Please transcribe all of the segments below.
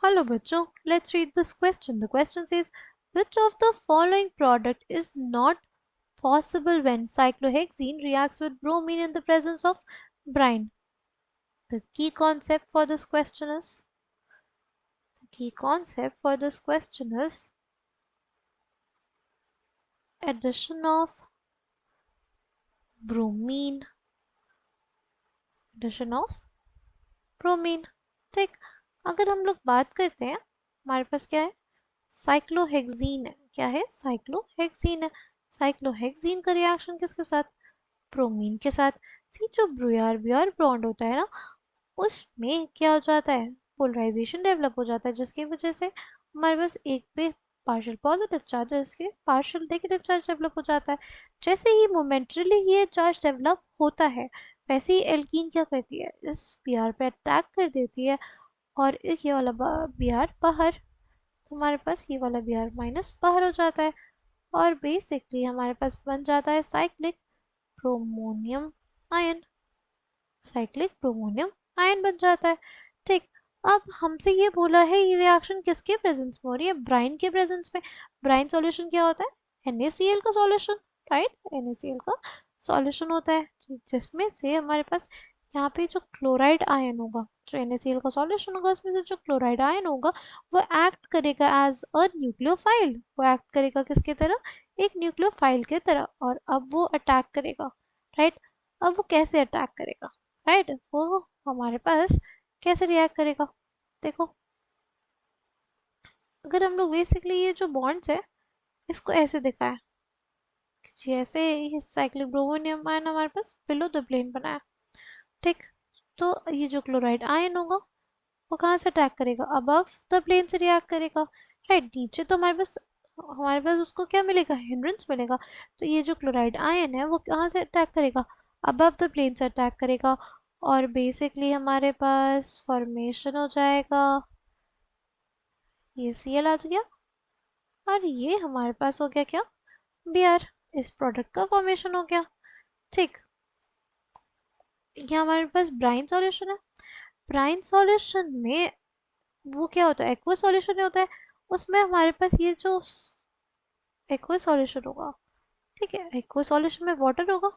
Hello बच्चों, let's read this question. The question says, which of the following product is not possible when cyclohexene reacts with bromine in the presence of brine? The key concept for this question is addition of bromine, ठीक। अगर हम लोग बात करते हैं, हमारे पास क्या है, साइक्लोहेक्सीन है। क्या है? साइक्लोहेक्सीन है। साइक्लोहेक्सीन का रिएक्शन किसके साथ? ब्रोमीन के साथ। सी जो ब्रूयार ब्यूआर बॉन्ड होता है ना, उसमें क्या हो जाता है, पोलराइजेशन डेवलप हो जाता है, जिसकी वजह से हमारे पास एक पे पार्शियल पॉजिटिव चार्ज है, इसके पार्शियल नेगेटिव चार्ज डेवलप हो जाता है। जैसे ही मोमेंटरली ये चार्ज डेवलप होता है, वैसे ही एल्कीन क्या करती है, इस बीआर पे अटैक कर देती है और ये वाला बीआर बाहर, तो हमारे पास ये वाला बीआर माइनस बाहर हो जाता है और बेसिकली हमारे पास बन जाता है साइक्लिक ब्रोमोनियम आयन। बन जाता है, ठीक। अब हमसे ये बोला है ये रिएक्शन किसके प्रेजेंस में हो रही है? ब्राइन के प्रेजेंस में। ब्राइन सॉल्यूशन क्या होता है? NaCl का सॉल्यूशन, राइट। NaCl का सॉल्यूशन होता है, जिसमें से हमारे पास यहाँ पे जो क्लोराइड आयन होगा, जो NaCl का सॉल्यूशन होगा, उसमें से जो क्लोराइड आयन होगा वो एक्ट करेगा एज अ न्यूक्लियोफाइल। वो एक्ट करेगा किसके तरह? एक न्यूक्लियोफाइल के तरह। और अब वो अटैक करेगा, राइट। अब वो कैसे अटैक करेगा, राइट? वो हमारे पास कैसे रिएक्ट करेगा, देखो। अगर हम लोग बेसिकली ये जो बॉन्ड्स है इसको ऐसे दिखाएं, जैसे ये साइक्लिक ब्रोमोनियम आयन हमारे पास बिलो द प्लेन बनाया, ठीक। तो ये जो क्लोराइड आयन होगा वो कहाँ से अटैक करेगा? अबव द प्लेन से रिएक्ट करेगा, राइट। नीचे तो हमारे पास उसको क्या मिलेगा? हिंड्रेंस मिलेगा। तो ये जो क्लोराइड आयन है वो कहाँ से अटैक करेगा? अबव द प्लेन से अटैक करेगा और बेसिकली हमारे पास फॉर्मेशन हो जाएगा, ये Cl आ गया और ये हमारे पास हो गया क्या? Br। इस प्रोडक्ट का फॉर्मेशन हो गया, ठीक। ये हमारे पास ब्राइन सॉल्यूशन है। ब्राइन सॉल्यूशन में वो क्या होता है? एक्वस सॉल्यूशन होता है। उसमें हमारे पास ये जो एक्वस सॉल्यूशन होगा, ठीक है, एक्वस सॉल्यूशन में वाटर होगा।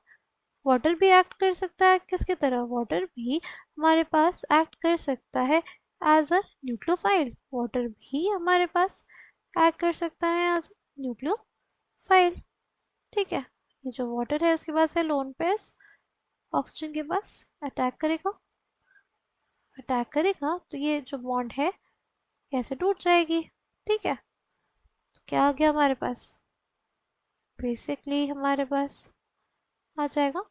वाटर भी एक्ट कर सकता है किसकी तरह? वाटर भी हमारे पास एक्ट कर सकता है एज अ न्यूक्लियोफाइल। वाटर भी हमारे पास एक्ट कर सकता है एज अ न्यूक्लियोफाइल, ठीक है। ये जो वाटर है उसके पास है लोन पेस, ऑक्सीजन के पास अटैक करेगा तो ये जो बॉन्ड है कैसे टूट जाएगी, ठीक है। तो क्या आ गया हमारे पास? बेसिकली हमारे पास आ जाएगा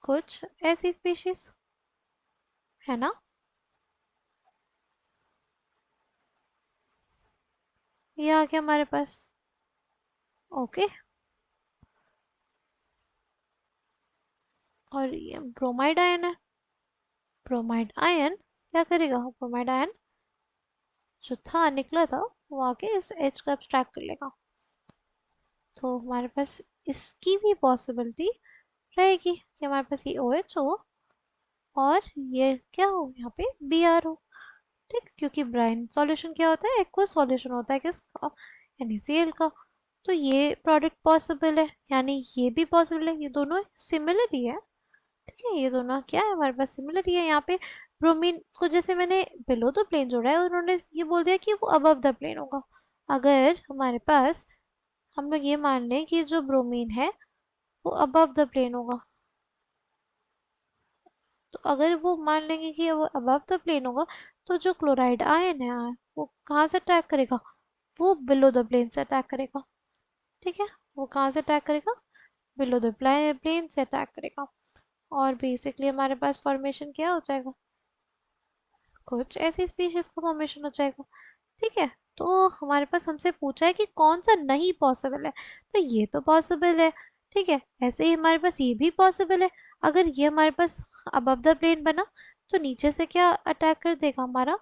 कुछ ऐसी स्पीशीज, है ना। ये आ गया हमारे पास, ओके। और ये ब्रोमाइड आयन है। ब्रोमाइड आयन क्या करेगा? ब्रोमाइड आयन जो था निकला था वो आके इस H को एब्स्ट्रैक्ट कर लेगा। तो हमारे पास इसकी भी पॉसिबिलिटी रहेगी कि हमारे पास ये OH हो और ये क्या हो, यहाँ पे Br हो, ठीक। क्योंकि ब्राइन सॉल्यूशन क्या होता है? एक्वस सॉल्यूशन होता है किसका? NaCl का। तो ये प्रोडक्ट पॉसिबल है, यानी ये भी पॉसिबल है। ये दोनों सिमिलर ही है, ठीक है। ये दोनों क्या है हमारे पास? सिमिलर ही है। यहाँ पे ब्रोमीन को जैसे मैंने बिलो द प्लेन जोड़ा है, उन्होंने ये बोल दिया कि वो अबव द प्लेन होगा। अगर हमारे पास हम लोग ये मान लें कि जो ब्रोमीन है वो अबव द प्लेन होगा, तो अगर वो मान लेंगे कि वो अबव द प्लेन होगा, तो जो क्लोराइड आयन है वो कहाँ से अटैक करेगा? वो बिलो द प्लेन से अटैक करेगा, ठीक है। वो कहाँ से अटैक करेगा? बिलो द प्लेन से अटैक करेगा और बेसिकली हमारे पास फॉर्मेशन क्या हो जाएगा? कुछ ऐसी स्पीशीज का फॉर्मेशन हो जाएगा, ठीक है। तो हमारे पास हमसे पूछा है कि कौन सा नहीं पॉसिबल है, तो ये तो पॉसिबल है, ठीक है। ऐसे ही हमारे पास ये भी पॉसिबल है। अगर ये हमारे पास अबव द प्लेन बना तो नीचे से क्या अटैक कर देगा? हमारा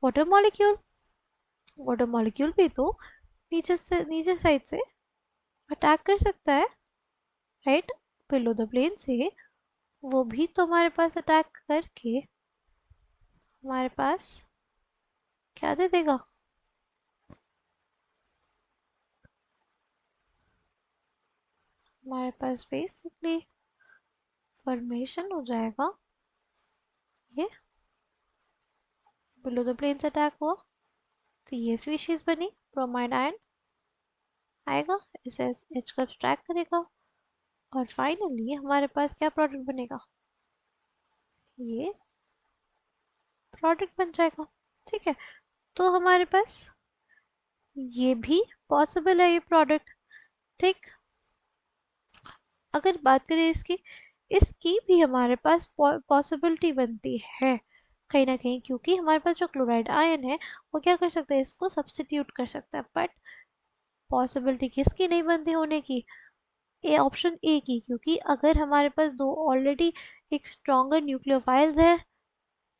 वाटर मॉलिक्यूल। वाटर मॉलिक्यूल भी तो नीचे साइड से अटैक कर सकता है, राइट। बिलो द प्लेन से वो भी तो हमारे पास अटैक करके हमारे पास क्या दे देगा, हमारे पास बेसिकली फॉर्मेशन हो जाएगा ये, बिलो द प्लेन्स अटैक हुआ तो ये स्पीशीज बनी, ब्रोमाइड आयन आएगा, इसे एच का सब्सट्रैक्ट करेगा और फाइनली हमारे पास क्या प्रोडक्ट बनेगा, ये प्रोडक्ट बन जाएगा। ठीक है, तो हमारे पास ये भी पॉसिबल है ये प्रोडक्ट। ठीक, अगर बात करें इसकी, इसकी भी हमारे पास पॉसिबिलिटी बनती है कहीं ना कहीं, क्योंकि हमारे पास जो क्लोराइड आयन है वो क्या कर सकता है, इसको सब्स्टिट्यूट कर सकता है, बट पॉसिबिलिटी किसकी नहीं बनती होने की, ए ऑप्शन ए की, क्योंकि अगर हमारे पास दो ऑलरेडी एक स्ट्रॉन्गर न्यूक्लियोफाइल्स हैं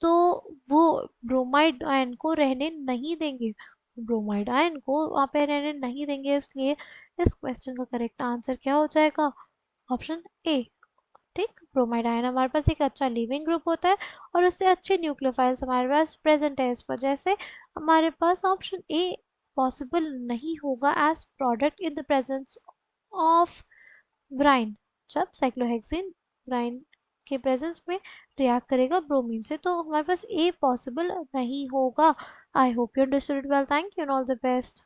तो वो ब्रोमाइड आयन को रहने नहीं देंगे, ब्रोमाइड आयन को वहाँ पे रहने नहीं देंगे, इसलिए इस क्वेश्चन का करेक्ट आंसर क्या हो जाएगा, ऑप्शन ए। ठीक, ब्रोमाइड आयन हमारे पास एक अच्छा लिविंग ग्रुप होता है और उससे अच्छे न्यूक्लियोफाइल्स हमारे पास प्रेजेंट है, इस वजह से हमारे पास ऑप्शन ए पॉसिबल नहीं होगा as product in the presence of brine. जब साइक्लोहेक्सिन ब्राइन के प्रेजेंस में रिएक्ट करेगा ब्रोमीन से तो हमारे पास ए पॉसिबल नहीं होगा। I hope you understood well, thank you and all the best.